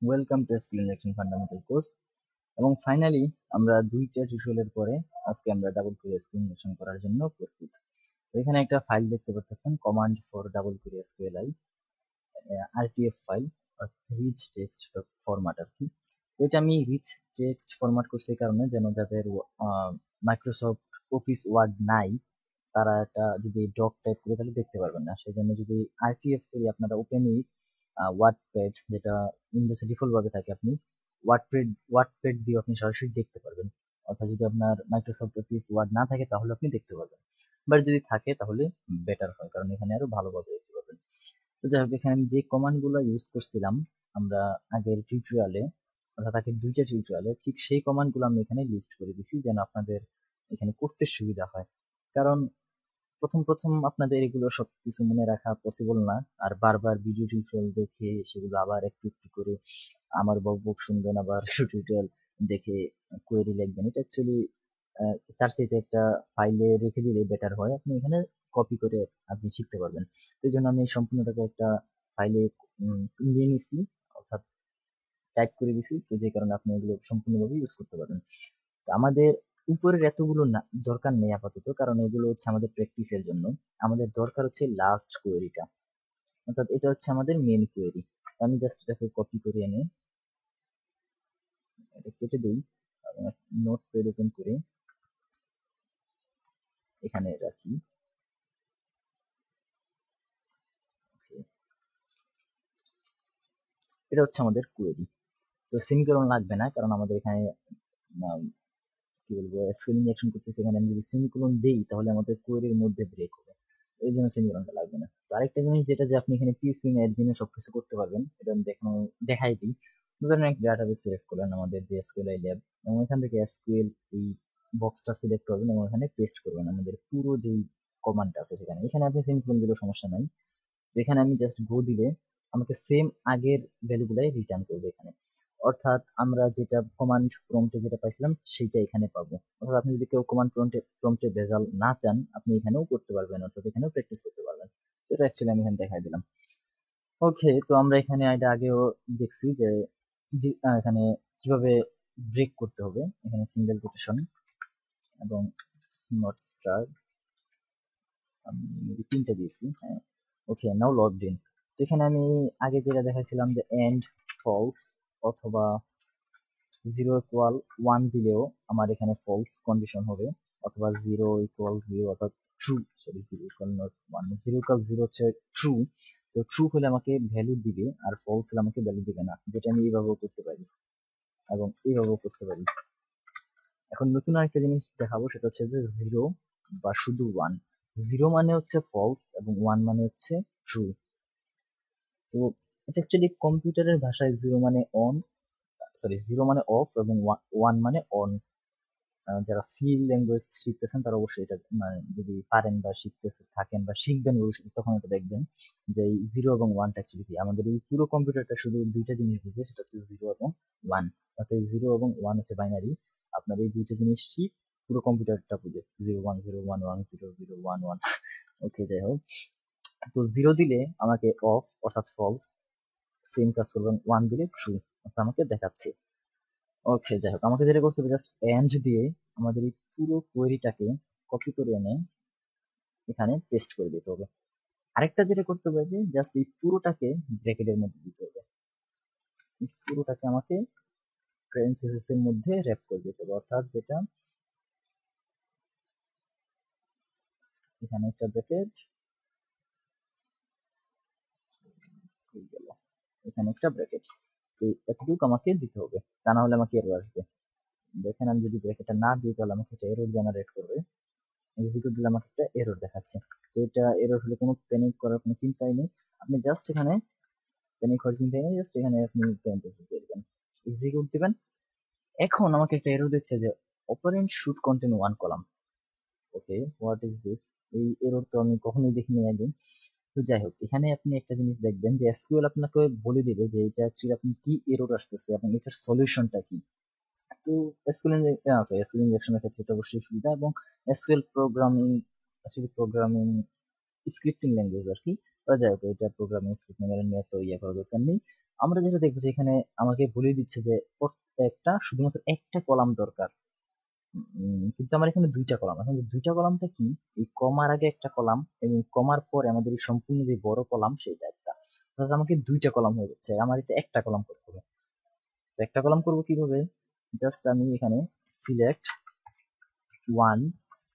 Welcome to skill injection fundamental course. এবং finally আমরা দুইটা টিউটোরিয়ালের পরে আজকে আমরা ডাবল কোরি স্কিল ইনজেকশন করার জন্য প্রস্তুত। তো এখানে একটা ফাইল দেখতে পাচ্ছেন, কমান্ড ফর ডাবল কোরি SQLI RTF file, rich text format আর কি। তো এটা আমি রিচ টেক্সট ফরম্যাট করছি এই কারণে যেন যাদের মাইক্রোসফট অফিস ওয়ার্ড নাই তারা এটা যদি ডক টাইপ করে তাহলে দেখতে পারবেন না। সেই জন্য যদি আরটিএফ করি আপনারা ওপেন উইথ ওয়ার্ডপ্যাড, যেটা উইন্ডোজে ডিফল্ট ভাবে থাকে, আপনি ওয়ার্ডপ্যাড দিয়ে আপনি সরাসরি দেখতে পারবেন। অর্থাৎ যদি আপনার মাইক্রোসফট অফিস ওয়ার্ড না থাকে তাহলে আপনি দেখতে পারবেন, বাট যদি থাকে তাহলে বেটার হয়, কারণ এখানে আরো ভালোভাবে দেখতে পারবেন। তো যাই হোক, এখানে আমি যে কমান্ড গুলো ইউজ করছিলাম আমরা আগের টিউটোরিয়ালে, অর্থাৎ আগের দুইটা টিউটোরিয়ালে, ঠিক সেই কমান্ড গুলো আমি এখানে লিস্ট করে দিছি যেন আপনাদের এখানে করতে সুবিধা হয়। কারণ প্রথম প্রথম আপনাদের এগুলো সবকিছু মনে রাখা পসিবল না, আর বারবার ভিডিও টিউটোরিয়াল দেখে সেগুলো আবার একটু একটু করে আমার বকবক শুনবেন, আবার টিউটোরিয়াল দেখে কোয়েরি লিখবেন। এটা অ্যাকচুয়ালি তার চাইতে একটা ফাইলে রেখে দিলে বেটার হয়, আপনি এখানে কপি করে আপনি শিখতে পারবেন। তো এই জন্য আমি সম্পূর্ণটাকে একটা ফাইলে নিয়ে নিছি, অর্থাৎ টাইপ করে দিছি, তো যে কারণে আপনি এগুলো সম্পূর্ণভাবে ইউজ করতে পারবেন। তো আমাদের উপরের এতগুলো না দরকার নেই আপাতত, কারণ এগুলো হচ্ছে আমাদের প্র্যাকটিসের জন্য। আমাদের দরকার হচ্ছে লাস্ট কোয়েরিটা, অর্থাৎ এটা হচ্ছে আমাদের মেন কোয়েরি। আমি জাস্ট এটাকে কপি করে এনে এটা কেটে দিই, নোট প্যাড ওপেন করে এখানে রাখি। Okay, এটা হচ্ছে আমাদের কোয়েরি। তো সেমিকোলন লাগবে না, কারণ আমাদের এখানে আম, কি বলবো এসকিউএল ইনজেকশন করতেছি। এখানে আমি যদি সেমিকোলন দেই তাহলে আমাদের কোয়েরির মধ্যে ব্রেক হবে, এই জন্য সেমিকোলনটা লাগবে না। তো আরেকটা জিনিস যেটা, যে আপনি এখানে পিএইচপি অ্যাডমিনে সবকিছু করতে পারবেন, এটা আমি দেখাই দিই। ধরেন একটা ডাটাবেস সিলেক্ট করলেন আমাদের যে এসকিউএল ল্যাব, এবং এখান থেকে এসকিউএল এই বক্সটা সিলেক্ট করবেন এবং এখানে পেস্ট করবেন আমাদের পুরো যেই কমান্ডটা আছে সেখানে। এখানে আপনি সেমিকোলন দিলেও সমস্যা নাই, যেখানে আমি জাস্ট গো দিলে আমাকে সেম আগের ভ্যালুগুলাই রিটার্ন করবে এখানে। অর্থাৎ আমরা যেটা কমান্ড প্রম্পটে যেটা পাইছিলাম সেটা এখানে পাবো। অর্থাৎ আপনি যদি কেউ কমান্ড প্রম্পটে ভেজাল না চান, আপনি এখানেও করতে পারবেন, অর্থাৎ এখানেও প্র্যাকটিস করতে পারবেন। তো এটা অ্যাকচুয়ালি আমি এখানে দেখাই দিলাম। ওকে, তো আমরা এখানে এটা আগেও দেখছি যে এখানে কিভাবে ব্রেক করতে হবে। এখানে সিঙ্গেল কোটেশন এবং নট স্টার, আমি maybe তিনটা দিয়েছি, হ্যাঁ। ওকে, নাও লগড ইন। তো এখানে আমি আগে যেটা দেখাইছিলাম যে এন্ড ফলস অথবা 0 = 1 দিলেও আমার এখানে ফলস কন্ডিশন হবে, অথবা 0 = 0 অর্থাৎ ট্রু, সরি 0 = 1, 0 = 0 হচ্ছে ট্রু। তো ট্রু হলে আমাকে ভ্যালু দিবে, আর ফলস হলে আমাকে ভ্যালু দিবে না, যেটা আমি এইভাবেও করতে পারি এবং এইভাবেও করতে পারি। এখন নতুন আরেকটা জিনিস দেখাবো, সেটা হচ্ছে যে 0 বা শুধু 1। 0 মানে হচ্ছে ফলস এবং 1 মানে হচ্ছে ট্রু। তো এটা অ্যাকচুয়ালি কম্পিউটারের ভাষায় 0 মানে অন, সরি 0 মানে অফ এবং 1 মানে অন। যারা সি ল্যাঙ্গুয়েজ শিখতেছেন তারা অবশ্যই এটা মানে যদি পারেন বা শিখতেছে থাকেন বা শিখবেন ভবিষ্যতে, তখন এটা দেখবেন যে এই 0 এবং 1টা অ্যাকচুয়ালি কি। আমাদের এই পুরো কম্পিউটারটা শুধু দুইটা জিনিস বুঝে, সেটা হচ্ছে 0 এবং 1। অর্থাৎ এই 0 এবং 1 হচ্ছে বাইনারি। আপনার এই দুইটা জিনিস শিখ পুরো কম্পিউটারটা বুঝে, 0 1 0 1 1 0 0 1 1। ওকে, যাই হোক, তো 0 দিলে আমাকে অফ অর্থাৎ ফলস, সেম কাজ করবেন 1 দিলে ট্রু অর্থাৎ আমাকে দেখাচ্ছে। ওকে, যাই হোক, আমাকে যেটা করতে হবে জাস্ট এন্ড দিয়ে আমাদের এই পুরো কোয়েরিটাকে কপি করে এনে এখানে পেস্ট করে দিতে হবে। আরেকটা যেটা করতে হবে যে জাস্ট এই পুরোটাকে ব্র্যাকেটের মধ্যে দিতে হবে, এই পুরোটাকে আমাকে প্যারেনথেসিসের মধ্যে র‍্যাপ করে দিতে হবে। অর্থাৎ যেটা এখানে একটা ব্র্যাকেট হয়ে গেল, এখানে একটা ব্র্যাকেট। তো এতটুকু আমাকে দিতে হবে, তা না হলে আমাকে এরর আসবে। দেখেন আমি যদি ব্র্যাকেটটা না দিই তাহলে আমাকে একটা এরর জেনারেট করবে, এক্সিকিউট দিলে আমাকে একটা এরর দেখাচ্ছে। তো এটা এরর হলে কোনো প্যানিক করার কোনো চিন্তাই নেই, আপনি জাস্ট এখানে প্যানিক হওয়ার চিন্তাই নেই, জাস্ট এখানে আপনি প্যারেনথেসিস দিয়ে দিবেন, এক্সিকিউট দিবেন। এখন আমাকে একটা এরর দিচ্ছে যে operand should contain one column. Okay, what is this? এই এরর তো আমি কখনোই দেখিনি আগে। তো যাই হোক, এখানে আপনি একটা জিনিস দেখবেন যে এসকিউএল আপনাকে বলে দিবে যে এটা অ্যাকচুয়ালি আপনি কি এরর আসতেছে এবং এটার সলিউশনটা কি। তো এসকিউএল ইনজেকশনের ক্ষেত্রে এটা অবশ্যই সুবিধা, এবং এসকিউএল প্রোগ্রামিং আসলে প্রোগ্রামিং স্ক্রিপ্টিং ল্যাঙ্গুয়েজ আর কি। তো যাই হোক, এটা প্রোগ্রামিং স্ক্রিপ্টিং এর নিয়ে তো ইয়ে করার দরকার নেই। আমরা যেটা দেখবো যে এখানে আমাকে বলে দিচ্ছে যে প্রত্যেকটা শুধুমাত্র একটা কলাম দরকার। কিন্তু আমার এখানে দুইটা কলাম। এখন যে দুইটা কলামটা কি, এই কমার আগে একটা কলাম এবং কমার পরে আমাদের এই সম্পূর্ণ যে বড় কলাম সেটা একটা, অর্থাৎ আমাকে দুইটা কলাম হয়ে যাচ্ছে, আমার এটা একটা কলাম করতে হবে। তো একটা কলাম করবো কিভাবে, জাস্ট আমি এখানে সিলেক্ট ওয়ান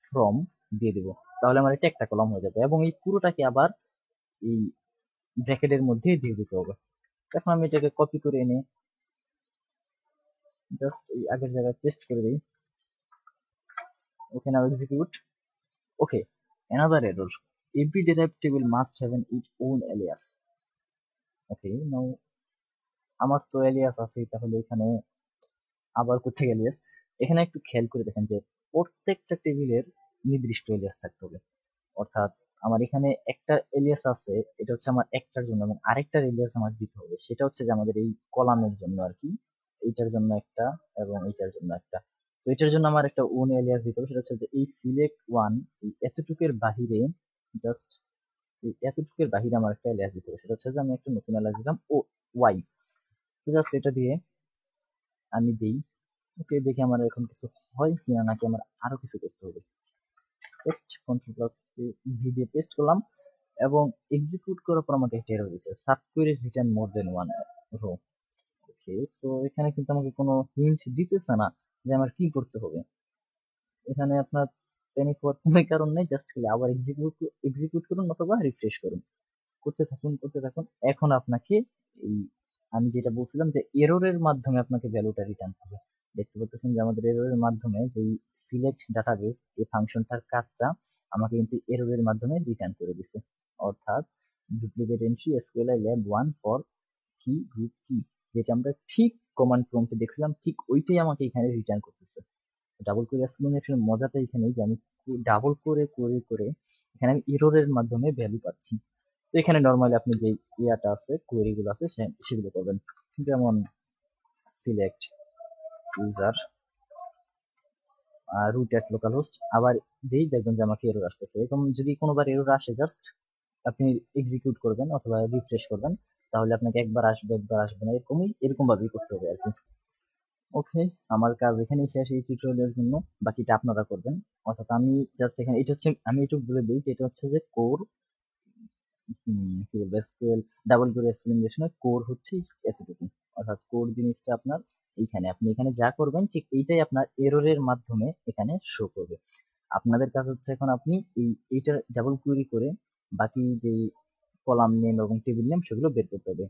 ফ্রম দিয়ে দেবো, তাহলে আমার এটা একটা কলাম হয়ে যাবে এবং এই পুরোটাকে আবার এই ব্র্যাকেটের মধ্যে দিয়ে দিতে হবে। এখন আমি এটাকে কপি করে এনে জাস্ট এই আগের জায়গায় পেস্ট করে দিই। ওকে, নাও execute. Okay, another error, every derived table must have its own alias. ওকে, নাও আমার তো এলিয়াস আছে, তাহলে এখানে আবার কোথায় এলিয়াস? এখানে একটু খেয়াল করে দেখেন যে প্রত্যেকটা টেবিলের নির্দিষ্ট এলিয়াস থাকতে হবে। অর্থাৎ আমার এখানে একটা এলিয়াস আছে, এটা হচ্ছে আমার একটার জন্য, এবং আরেকটার এলিয়াস আমার দিতে হবে, সেটা হচ্ছে যে আমাদের এই কলামের জন্য আর কি। এইটার জন্য একটা এবং এইটার জন্য একটা। তো এটার জন্য আমার একটা ওন এলিয়াস দিতে হবে, সেটা হচ্ছে যে এই সিলেক্ট ওয়ান, এই এতটুকুর বাহিরে, জাস্ট এই এতটুকুর বাহিরে আমার একটা এলিয়াস দিতে হবে, সেটা হচ্ছে যে আমি একটা নতুন এলিয়াস দিলাম ও ওয়াই। তো জাস্ট এটা দিয়ে আমি দিই। ওকে, দেখি আমার এখন কিছু হয় কিনা, নাকি আমার আরো কিছু করতে হবে। জাস্ট কন্ট্রোল প্লাস ভি দিয়ে পেস্ট করলাম এবং এক্সিকিউট করার পর আমাকে একটা এরর দিচ্ছে, সাব কোয়েরি রিটার্ন মোর দেন ওয়ান রো। ওকে, সো এখানে কিন্তু আমাকে কোনো হিন্ট দিতেছে না যে আমার কি করতে হবে। এখানে আপনার প্যানিক হওয়ার কোনো কারণ নেই, জাস্ট খালি আবার এক্সিকিউট করুন অথবা রিফ্রেশ করুন, করতে থাকুন করতে থাকুন। এখন আপনাকে এই আমি যেটা বলছিলাম যে এররের মাধ্যমে আপনাকে ভ্যালুটা রিটার্ন করবে। দেখতে পাচ্ছেন যে আমাদের এররের মাধ্যমে যে সিলেক্ট ডাটাবেস এই ফাংশনটার কাজটা আমাকে কিন্তু এররের মাধ্যমে রিটার্ন করে দিছে। অর্থাৎ duplicate entry SQL lab 1 for কি গ্রুপ কি, যেটা আমরা ঠিক কমান্ড প্রম্পটে দেখছিলাম ঠিক ওইটাই আমাকে এখানে রিটার্ন করতেছে। ডাবল কোরি এক্সপ্লেনেশনের মজাটা এখানেই যে আমি ডাবল করে করে করে এখানে আমি এররের মাধ্যমে ভ্যালু পাচ্ছি। তো এখানে নর্মালি আপনি যে ইয়াটা আছে, কোয়েরি গুলো আছে সেগুলো করবেন, যেমন সিলেক্ট ইউজার রুট এট লোকাল হোস্ট, আবার দিই, দেখবেন যে আমাকে এরর আসতেছে। এরকম যদি কোনোবার এরর আসে, জাস্ট আপনি এক্সিকিউট করবেন অথবা রিফ্রেশ করবেন, তাহলে আপনাকে একবার আসবে একবার আসবে না, এরকম ভাবেই করতে হবে আর কি। ওকে, আমার কাজ এখানেই শেষ এই টিউটোরিয়ালের জন্য, বাকিটা আপনারা করবেন। অর্থাৎ আমি জাস্ট এখানে এটা হচ্ছে, আমি একটু বলে দিই যে এটা হচ্ছে যে কোর, কি বলবো, এসকিউএল ডাবল কোরি এক্সপ্লেনেশনের কোর হচ্ছে এতটুকু। অর্থাৎ কোর জিনিসটা আপনার এইখানে, আপনি এখানে যা করবেন ঠিক এইটাই আপনার এররের মাধ্যমে এখানে শো করবে। আপনাদের কাজ হচ্ছে এখন আপনি এইটার ডাবল কোয়েরি করে বাকি যে কলাম নেম এবং টেবিল নেম সেগুলো বের করতে হবে।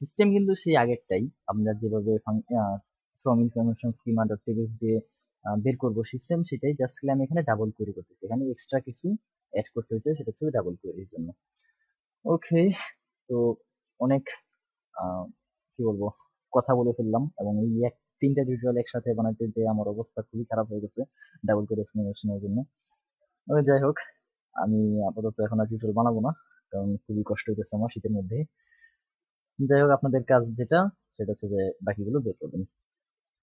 সিস্টেম কিন্তু সেই আগেরটাই, আমরা যেভাবে from information schema dot table দিয়ে বের করবো, সিস্টেম সেটাই, জাস্ট আমি এখানে ডাবল কোয়েরি করতেছি, এখানে এক্সট্রা কিছু অ্যাড করতে হচ্ছে, সেটা হচ্ছে ডাবল কোয়েরির জন্য। ওকে, তো অনেক কি বলবো, কথা বলে ফেললাম, এবং এই তিনটা টিউটোরিয়াল একসাথে বানাতে যে আমার অবস্থা খুবই খারাপ হয়ে গেছে ডাবল কোয়েরি এক্সপ্লেনেশনের জন্য। যাই হোক, আমি আপাতত এখন আর টিউটোরিয়াল বানাবো না, কারণ খুবই কষ্ট হইতেছে আমার শীতের মধ্যে। যাই হোক, আপনাদের কাজ যেটা সেটা হচ্ছে যে বাকিগুলো বের করবেন।